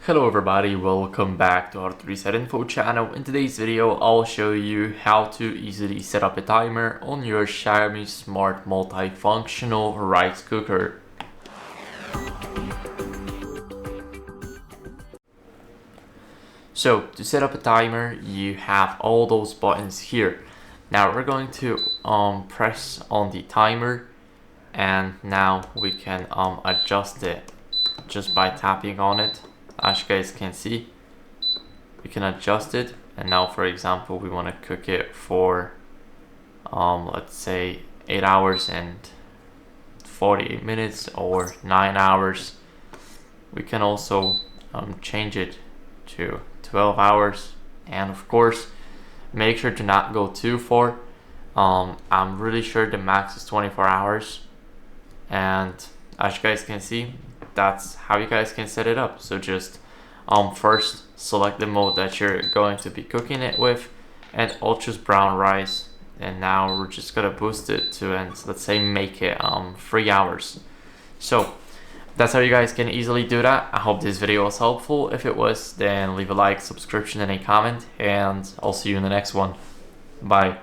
Hello everybody, welcome back to HardReset.Info channel. In today's video, I'll show you how to easily set up a timer on your Xiaomi Smart Multifunctional rice cooker. So to set up a timer, you have all those buttons here. Now we're going to press on the timer, and now we can adjust it just by tapping on it. As you guys can see, we can adjust it, and now for example we want to cook it for let's say 8 hours and 48 minutes or 9 hours. We can also change it to 12 hours, and of course make sure to not go too far. I'm really sure the max is 24 hours, and as you guys can see, that's how you guys can set it up. So just first select the mode that you're going to be cooking it with, and I'll choose brown rice, and now we're just gonna boost it to, and let's say make it 3 hours. So that's how you guys can easily do that. I hope this video was helpful. If it was, then leave a like, subscription, and a comment, and I'll see you in the next one. Bye.